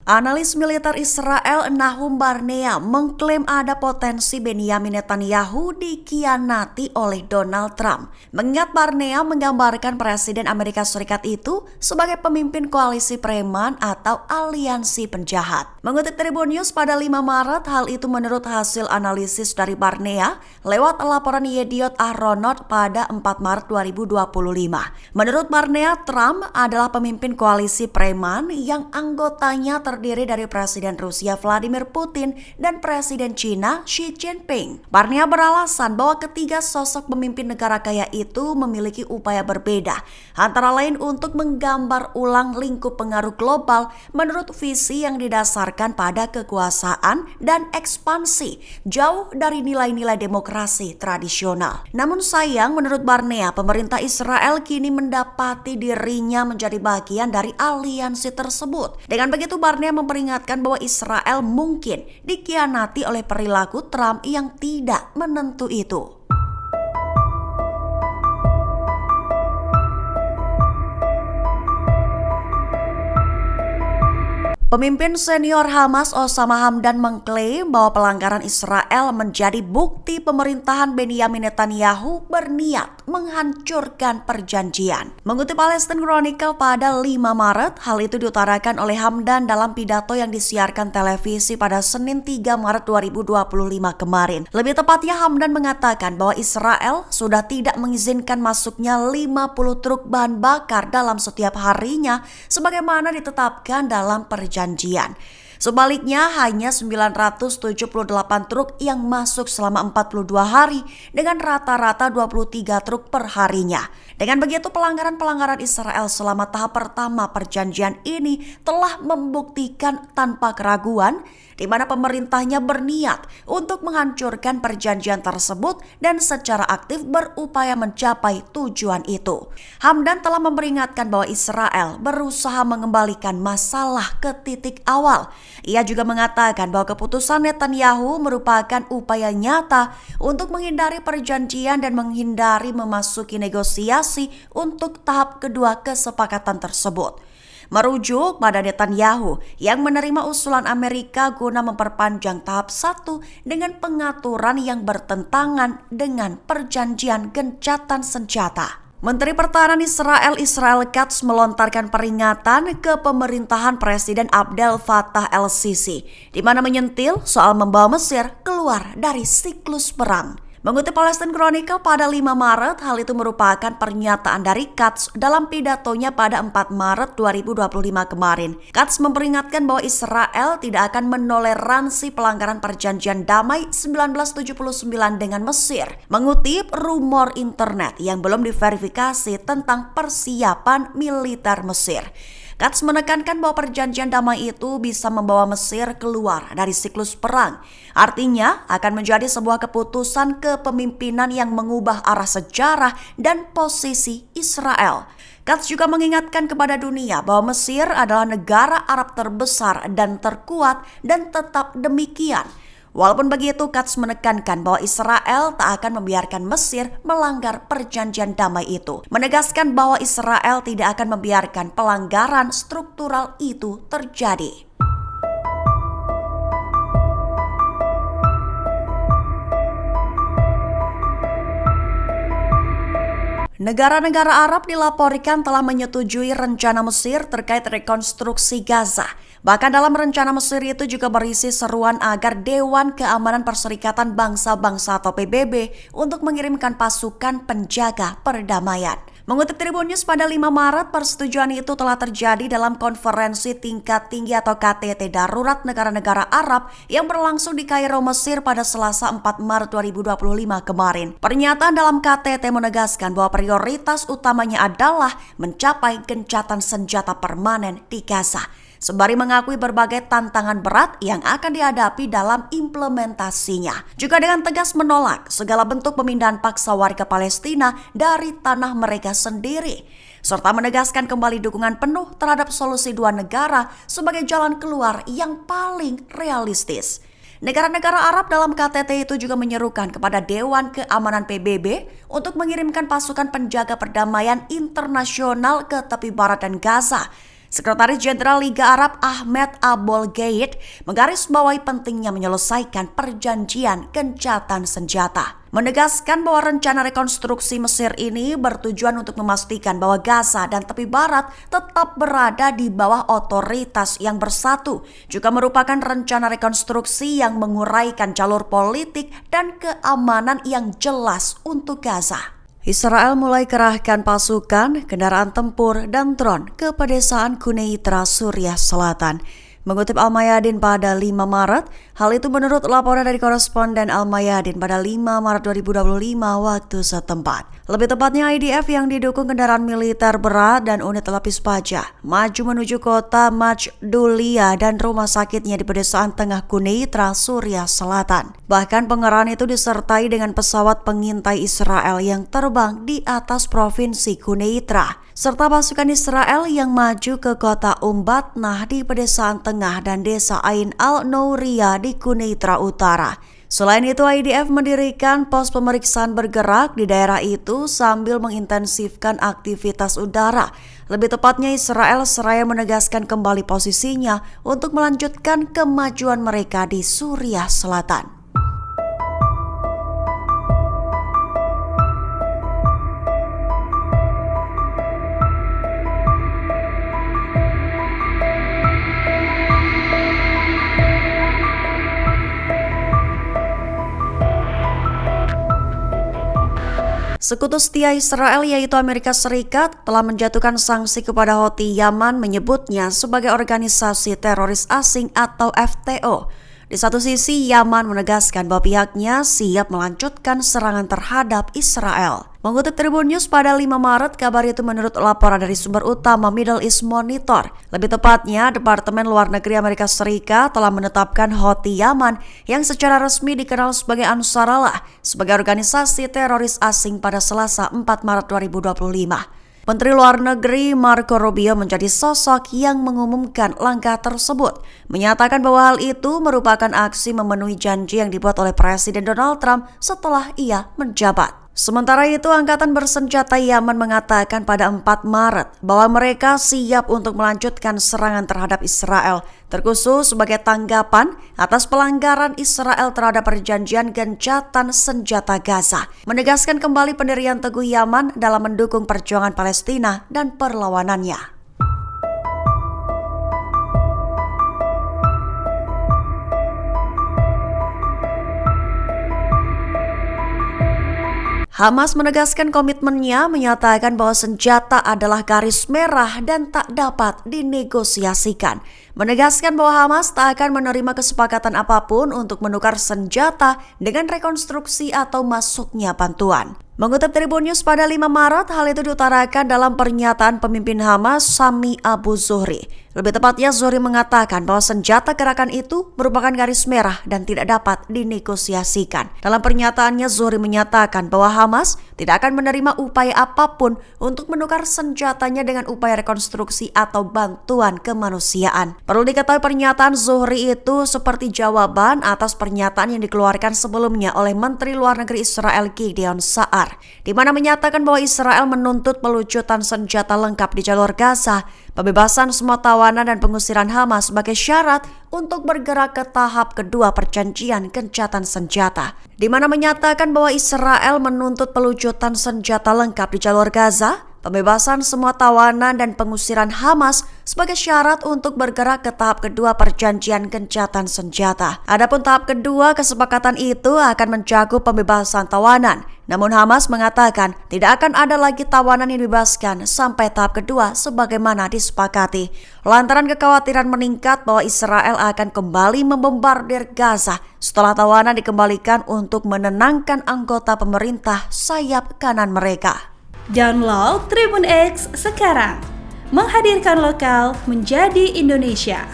Analis militer Israel Nahum Barnea mengklaim ada potensi Benyamin Netanyahu dikhianati oleh Donald Trump. Mengingat Barnea menggambarkan Presiden Amerika Serikat itu sebagai pemimpin koalisi preman atau aliansi penjahat. Mengutip Tribun News pada 5 Maret, hal itu menurut hasil analisis dari Barnea lewat laporan Yediot Ahronot pada 4 Maret 2025. Menurut Barnea, Trump adalah pemimpin koalisi preman yang anggotanya terdiri dari Presiden Rusia Vladimir Putin dan Presiden China Xi Jinping. Barnea beralasan bahwa ketiga sosok pemimpin negara kaya itu memiliki upaya berbeda, antara lain untuk menggambar ulang lingkup pengaruh global menurut visi yang didasarkan pada kekuasaan dan ekspansi, jauh dari nilai-nilai demokrasi tradisional. Namun sayang, menurut Barnea, pemerintah Israel kini mendapati dirinya menjadi bagian dari aliansi tersebut. Dengan begitu, Barnea memperingatkan bahwa Israel mungkin dikhianati oleh perilaku Trump yang tidak menentu itu. Pemimpin senior Hamas Osama Hamdan mengklaim bahwa pelanggaran Israel menjadi bukti pemerintahan Benyamin Netanyahu berniat menghancurkan perjanjian. Mengutip Palestine Chronicle pada 5 Maret, hal itu diutarakan oleh Hamdan dalam pidato yang disiarkan televisi pada Senin 3 Maret 2025 kemarin. Lebih tepatnya, Hamdan mengatakan bahwa Israel sudah tidak mengizinkan masuknya 50 truk bahan bakar dalam setiap harinya sebagaimana ditetapkan dalam perjanjian. Sebaliknya, hanya 978 truk yang masuk selama 42 hari dengan rata-rata 23 truk per harinya. Dengan begitu, pelanggaran-pelanggaran Israel selama tahap pertama perjanjian ini telah membuktikan tanpa keraguan di mana pemerintahnya berniat untuk menghancurkan perjanjian tersebut dan secara aktif berupaya mencapai tujuan itu. Hamdan telah memperingatkan bahwa Israel berusaha mengembalikan masalah ke titik awal. Ia juga mengatakan bahwa keputusan Netanyahu merupakan upaya nyata untuk menghindari perjanjian dan menghindari memasuki negosiasi untuk tahap kedua kesepakatan tersebut. Merujuk pada Netanyahu yang menerima usulan Amerika guna memperpanjang tahap 1 dengan pengaturan yang bertentangan dengan perjanjian gencatan senjata. Menteri Pertahanan Israel Katz melontarkan peringatan ke pemerintahan Presiden Abdel Fattah el-Sisi, di mana menyentil soal membawa Mesir keluar dari siklus perang. Mengutip Palestine Chronicle pada 5 Maret, hal itu merupakan pernyataan dari Katz dalam pidatonya pada 4 Maret 2025 kemarin. Katz memperingatkan bahwa Israel tidak akan menoleransi pelanggaran perjanjian damai 1979 dengan Mesir, mengutip rumor internet yang belum diverifikasi tentang persiapan militer Mesir. Katz menekankan bahwa perjanjian damai itu bisa membawa Mesir keluar dari siklus perang. Artinya akan menjadi sebuah keputusan kepemimpinan yang mengubah arah sejarah dan posisi Israel. Katz juga mengingatkan kepada dunia bahwa Mesir adalah negara Arab terbesar dan terkuat dan tetap demikian. Walaupun begitu, Katz menekankan bahwa Israel tak akan membiarkan Mesir melanggar perjanjian damai itu, menegaskan bahwa Israel tidak akan membiarkan pelanggaran struktural itu terjadi. Negara-negara Arab dilaporkan telah menyetujui rencana Mesir terkait rekonstruksi Gaza. Bahkan dalam rencana Mesir itu juga berisi seruan agar Dewan Keamanan Perserikatan Bangsa-Bangsa atau PBB untuk mengirimkan pasukan penjaga perdamaian. Mengutip Tribun News pada 5 Maret, persetujuan itu telah terjadi dalam konferensi tingkat tinggi atau KTT darurat negara-negara Arab yang berlangsung di Kairo, Mesir pada Selasa 4 Maret 2025 kemarin. Pernyataan dalam KTT menegaskan bahwa prioritas utamanya adalah mencapai gencatan senjata permanen di Gaza, sembari mengakui berbagai tantangan berat yang akan dihadapi dalam implementasinya. Juga dengan tegas menolak segala bentuk pemindahan paksa warga Palestina dari tanah mereka sendiri, serta menegaskan kembali dukungan penuh terhadap solusi dua negara sebagai jalan keluar yang paling realistis. Negara-negara Arab dalam KTT itu juga menyerukan kepada Dewan Keamanan PBB untuk mengirimkan pasukan penjaga perdamaian internasional ke tepi barat dan Gaza Sekretaris Jenderal Liga Arab Ahmed Aboulgheit menggarisbawahi pentingnya menyelesaikan perjanjian gencatan senjata. Menegaskan bahwa rencana rekonstruksi Mesir ini bertujuan untuk memastikan bahwa Gaza dan tepi barat tetap berada di bawah otoritas yang bersatu, juga merupakan rencana rekonstruksi yang menguraikan jalur politik dan keamanan yang jelas untuk Gaza. Israel mulai kerahkan pasukan, kendaraan tempur, dan drone ke pedesaan Quneitra, Suriah Selatan. Mengutip Al-Mayadin pada 5 Maret, hal itu menurut laporan dari koresponden Al-Mayadin pada 5 Maret 2025 waktu setempat. Lebih tepatnya IDF yang didukung kendaraan militer berat dan unit lapis baja maju menuju kota Majdulia dan rumah sakitnya di pedesaan tengah Quneitra, Suriah Selatan. Bahkan pengerahan itu disertai dengan pesawat pengintai Israel yang terbang di atas provinsi Quneitra, serta pasukan Israel yang maju ke kota Batnah di pedesaan tengah dan desa Ain al-Nouriyah di Quneitra Utara. Selain itu, IDF mendirikan pos pemeriksaan bergerak di daerah itu sambil mengintensifkan aktivitas udara. Lebih tepatnya, Israel seraya menegaskan kembali posisinya untuk melanjutkan kemajuan mereka di Suriah Selatan. Sekutu setia Israel yaitu Amerika Serikat telah menjatuhkan sanksi kepada Houthi Yaman, menyebutnya sebagai organisasi teroris asing atau FTO. Di satu sisi, Yaman menegaskan bahwa pihaknya siap melanjutkan serangan terhadap Israel. Mengutip Tribun News pada 5 Maret, kabar itu menurut laporan dari sumber utama Middle East Monitor. Lebih tepatnya, Departemen Luar Negeri Amerika Serikat telah menetapkan Houthi Yaman yang secara resmi dikenal sebagai Ansarallah sebagai organisasi teroris asing pada Selasa 4 Maret 2025. Menteri Luar Negeri Marco Rubio menjadi sosok yang mengumumkan langkah tersebut, menyatakan bahwa hal itu merupakan aksi memenuhi janji yang dibuat oleh Presiden Donald Trump setelah ia menjabat. Sementara itu, Angkatan Bersenjata Yaman mengatakan pada 4 Maret bahwa mereka siap untuk melanjutkan serangan terhadap Israel, terkhusus sebagai tanggapan atas pelanggaran Israel terhadap perjanjian gencatan senjata Gaza, menegaskan kembali pendirian teguh Yaman dalam mendukung perjuangan Palestina dan perlawanannya. Hamas menegaskan komitmennya, menyatakan bahwa senjata adalah garis merah dan tak dapat dinegosiasikan. Menegaskan bahwa Hamas tak akan menerima kesepakatan apapun untuk menukar senjata dengan rekonstruksi atau masuknya bantuan. Mengutip Tribun News pada 5 Maret, hal itu diutarakan dalam pernyataan pemimpin Hamas Sami Abu Zuhri. Lebih tepatnya, Zuhri mengatakan bahwa senjata gerakan itu merupakan garis merah dan tidak dapat dinegosiasikan. Dalam pernyataannya, Zuhri menyatakan bahwa Hamas tidak akan menerima upaya apapun untuk menukar senjatanya dengan upaya rekonstruksi atau bantuan kemanusiaan. Perlu diketahui, pernyataan Zuhri itu seperti jawaban atas pernyataan yang dikeluarkan sebelumnya oleh Menteri Luar Negeri Israel Gideon Sa'ar, di mana menyatakan bahwa Israel menuntut pelucutan senjata lengkap di jalur Gaza, pembebasan semua tawanan dan pengusiran Hamas sebagai syarat untuk bergerak ke tahap kedua perjanjian gencatan senjata, di mana menyatakan bahwa Israel menuntut pelucutan senjata lengkap di jalur Gaza, pembebasan semua tawanan dan pengusiran Hamas sebagai syarat untuk bergerak ke tahap kedua perjanjian gencatan senjata. Adapun tahap kedua kesepakatan itu akan mencakup pembebasan tawanan. Namun Hamas mengatakan tidak akan ada lagi tawanan yang dibebaskan sampai tahap kedua sebagaimana disepakati. Lantaran kekhawatiran meningkat bahwa Israel akan kembali membombardir Gaza setelah tawanan dikembalikan untuk menenangkan anggota pemerintah sayap kanan mereka. Download Tribun X sekarang, menghadirkan lokal menjadi Indonesia.